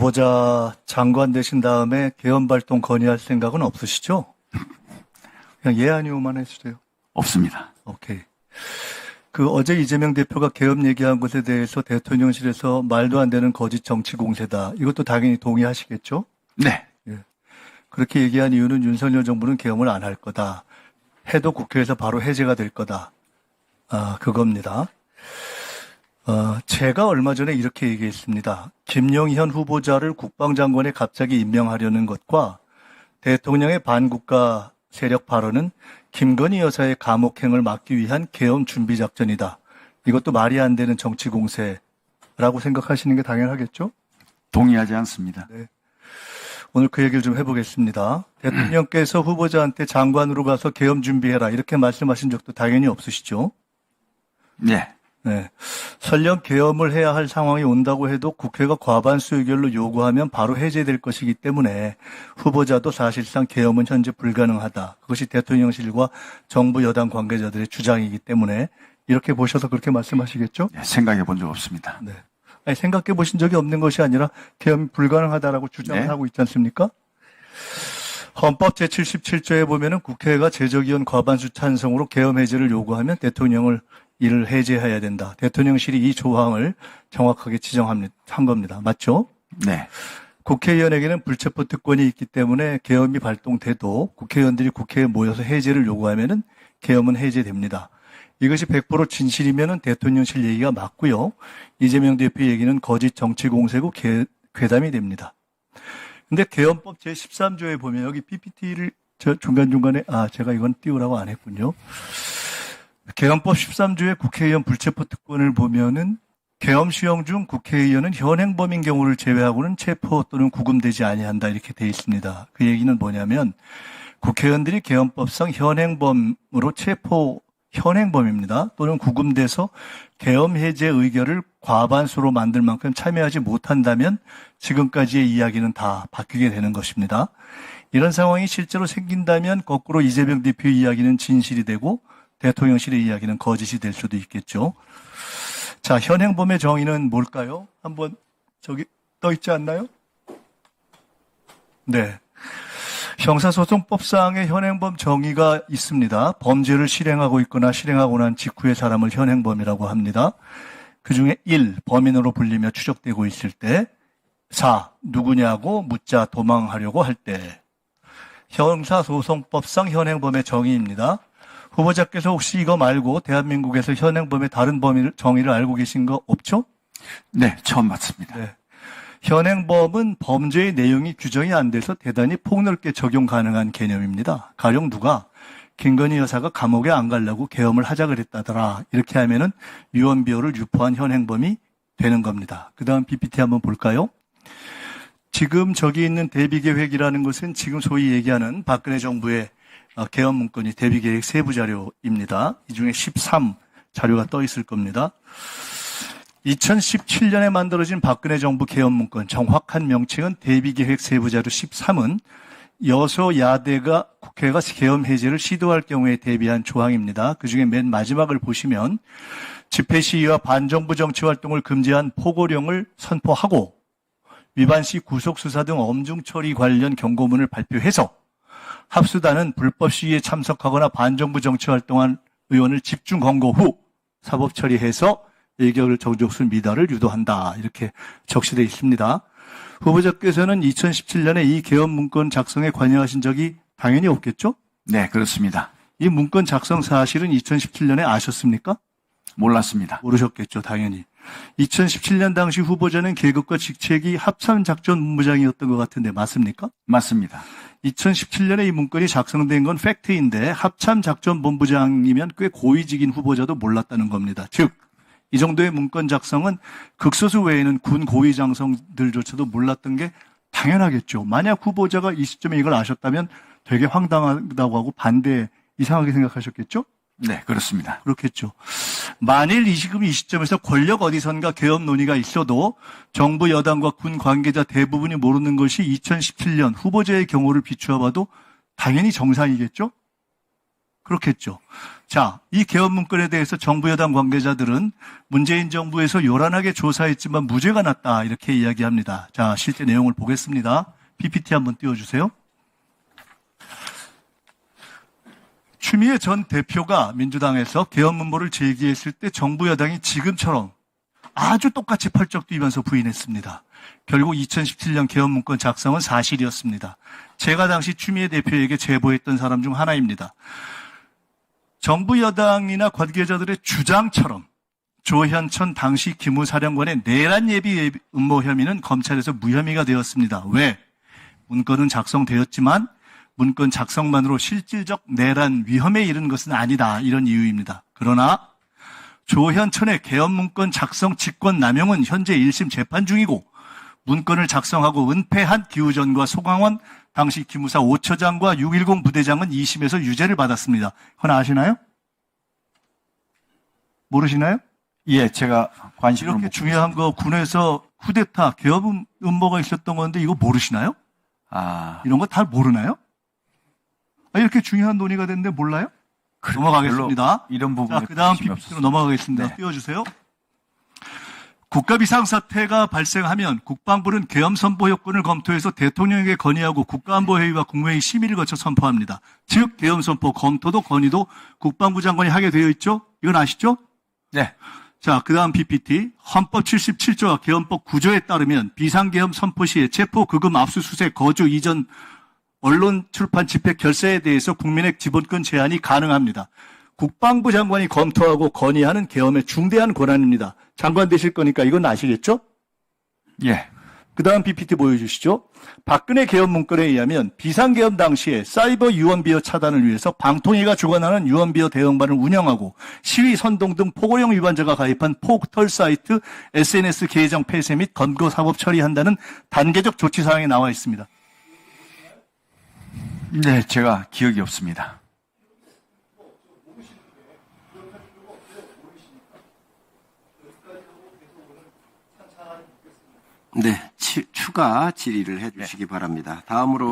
후보자 장관 되신 다음에 개헌 발동 건의할 생각은 없으시죠? 그냥 예 아니오만 해주세요. 없습니다. 오케이. 어제 이재명 대표가 개헌 얘기한 것에 대해서 대통령실에서 말도 안 되는 거짓 정치 공세다. 이것도 당연히 동의하시겠죠? 네. 그렇게 얘기한 이유는 윤석열 정부는 개헌을 안 할 거다. 해도 국회에서 바로 해제가 될 거다. 그겁니다. 제가 얼마 전에 이렇게 얘기했습니다. 김용현 후보자를 국방장관에 갑자기 임명하려는 것과 대통령의 반국가 세력 발언은 김건희 여사의 감옥행을 막기 위한 개헌 준비 작전이다. 이것도 말이 안 되는 정치 공세라고 생각하시는 게 당연하겠죠? 동의하지 않습니다. 네. 오늘 그 얘기를 좀 해보겠습니다. 대통령께서 후보자한테 장관으로 가서 개헌 준비해라 이렇게 말씀하신 적도 당연히 없으시죠? 네. 네. 설령 개헌을 해야 할 상황이 온다고 해도 국회가 과반수 의결로 요구하면 바로 해제될 것이기 때문에 후보자도 사실상 개헌은 현재 불가능하다. 그것이 대통령실과 정부 여당 관계자들의 주장이기 때문에 이렇게 보셔서 그렇게 말씀하시겠죠? 네, 생각해 본 적 없습니다. 네. 아니, 생각해 보신 적이 없는 것이 아니라 개헌이 불가능하다라고 주장을 네. 하고 있지 않습니까? 헌법 제77조에 보면은 국회가 제적의원 과반수 찬성으로 개헌 해제를 요구하면 대통령을 이를 해제해야 된다. 대통령실이 이 조항을 정확하게 지정한 겁니다. 맞죠? 네. 국회의원에게는 불체포 특권이 있기 때문에 계엄이 발동돼도 국회의원들이 국회에 모여서 해제를 요구하면은 계엄은 해제됩니다. 이것이 100% 진실이면은 대통령실 얘기가 맞고요. 이재명 대표 얘기는 거짓 정치 공세고 괴담이 됩니다. 근데 계엄법 제13조에 보면 여기 PPT를 중간중간에 제가 이건 띄우라고 안 했군요. 개헌법 13조의 국회의원 불체포 특권을 보면은 계엄 시행 중 국회의원은 현행범인 경우를 제외하고는 체포 또는 구금되지 아니한다 이렇게 돼 있습니다. 그 얘기는 뭐냐면 국회의원들이 계엄법상 현행범입니다. 또는 구금돼서 계엄 해제 의결을 과반수로 만들 만큼 참여하지 못한다면 지금까지의 이야기는 다 바뀌게 되는 것입니다. 이런 상황이 실제로 생긴다면 거꾸로 이재명 대표의 이야기는 진실이 되고 대통령실의 이야기는 거짓이 될 수도 있겠죠. 자, 현행범의 정의는 뭘까요? 한번 저기 떠 있지 않나요? 네. 형사소송법상의 현행범 정의가 있습니다. 범죄를 실행하고 있거나 실행하고 난 직후의 사람을 현행범이라고 합니다. 그중에 1. 범인으로 불리며 추적되고 있을 때 4. 누구냐고 묻자 도망하려고 할 때. 형사소송법상 현행범의 정의입니다. 후보자께서 혹시 이거 말고 대한민국에서 현행범의 다른 정의를 알고 계신 거 없죠? 네, 처음 봤습니다. 네. 현행범은 범죄의 내용이 규정이 안 돼서 대단히 폭넓게 적용 가능한 개념입니다. 가령 누가 김건희 여사가 감옥에 안 가려고 계엄을 하자 그랬다더라. 이렇게 하면은 유언비어를 유포한 현행범이 되는 겁니다. 그 다음 PPT 한번 볼까요? 지금 저기 있는 대비계획이라는 것은 지금 소위 얘기하는 박근혜 정부의 개헌 문건이 대비계획 세부 자료입니다. 이 중에 13 자료가 떠 있을 겁니다. 2017년에 만들어진 박근혜 정부 개헌 문건 정확한 명칭은 대비계획 세부 자료 13은 여소야대가 국회가 계엄 해제를 시도할 경우에 대비한 조항입니다. 그중에 맨 마지막을 보시면 집회 시위와 반정부 정치 활동을 금지한 포고령을 선포하고 위반 시 구속 수사 등 엄중 처리 관련 경고문을 발표해서 합수단은 불법 시위에 참석하거나 반정부 정치 활동한 의원을 집중 검거 후 사법 처리해서 의결 정족수 미달을 유도한다. 이렇게 적시되어 있습니다. 후보자께서는 2017년에 이 개헌 문건 작성에 관여하신 적이 당연히 없겠죠? 네, 그렇습니다. 이 문건 작성 사실은 2017년에 아셨습니까? 몰랐습니다. 모르셨겠죠, 당연히. 2017년 당시 후보자는 계급과 직책이 합참작전본부장이었던 것 같은데 맞습니까? 맞습니다. 2017년에 이 문건이 작성된 건 팩트인데 합참작전본부장이면 꽤 고위직인 후보자도 몰랐다는 겁니다. 즉, 이 정도의 문건 작성은 극소수 외에는 군 고위 장성들조차도 몰랐던 게 당연하겠죠. 만약 후보자가 이 시점에 이걸 아셨다면 되게 황당하다고 하고 이상하게 생각하셨겠죠? 네, 그렇습니다. 그렇겠죠. 만일 이 시점에서 권력 어디선가 개헌 논의가 있어도 정부 여당과 군 관계자 대부분이 모르는 것이 2017년 후보자의 경우를 비추어 봐도 당연히 정상이겠죠? 그렇겠죠. 자, 이 개헌 문건에 대해서 정부 여당 관계자들은 문재인 정부에서 요란하게 조사했지만 무죄가 났다 이렇게 이야기합니다. 자, 실제 내용을 보겠습니다. PPT 한번 띄워주세요. 추미애 전 대표가 민주당에서 개헌 문건을 제기했을 때 정부 여당이 지금처럼 아주 똑같이 펄쩍 뛰면서 부인했습니다. 결국 2017년 개헌 문건 작성은 사실이었습니다. 제가 당시 추미애 대표에게 제보했던 사람 중 하나입니다. 정부 여당이나 관계자들의 주장처럼 조현천 당시 기무사령관의 내란 예비 음모 혐의는 검찰에서 무혐의가 되었습니다. 왜? 문건은 작성되었지만 문건 작성만으로 실질적 내란 위험에 이른 것은 아니다. 이런 이유입니다. 그러나 조현천의 개헌 문건 작성 직권 남용은 현재 1심 재판 중이고 문건을 작성하고 은폐한 기우전과 소강원 당시 기무사 5처장과 610 부대장은 2심에서 유죄를 받았습니다. 그건 아시나요? 모르시나요? 예, 제가 관심을 이렇게 못- 중요한 거 군에서 쿠데타 개헌 음모가 있었던 건데 이거 모르시나요? 이런 거 다 모르나요? 이렇게 중요한 논의가 됐는데 몰라요? 넘어가겠습니다. 별로 이런 부분에 자, 그 다음 관심이 PPT로 없었습니다. 넘어가겠습니다. 네. 띄워주세요. 국가 비상사태가 발생하면 국방부는 계엄 선포 요건을 검토해서 대통령에게 건의하고 국가안보회의와 국무회의 심의를 거쳐 선포합니다. 즉 계엄 선포 검토도 건의도 국방부 장관이 하게 되어 있죠? 이건 아시죠? 네. 자, 그 다음 PPT. 헌법 77조와 계엄법 9조에 따르면 비상계엄 선포 시에 체포, 급음, 압수수색, 거주, 이전, 언론 출판 집회 결사에 대해서 국민의 기본권 제한이 가능합니다. 국방부 장관이 검토하고 건의하는 계엄의 중대한 권한입니다. 장관 되실 거니까 이건 아시겠죠? 예. 그 다음 PPT 보여주시죠. 박근혜 계엄 문건에 의하면 비상계엄 당시에 사이버 유언비어 차단을 위해서 방통위가 주관하는 유언비어 대응반을 운영하고 시위 선동 등 포고령 위반자가 가입한 포털 사이트 SNS 계정 폐쇄 및 검거 사법 처리한다는 단계적 조치 사항에 나와 있습니다. 네, 제가 기억이 없습니다. 네, 추가 질의를 해주시기 바랍니다. 다음으로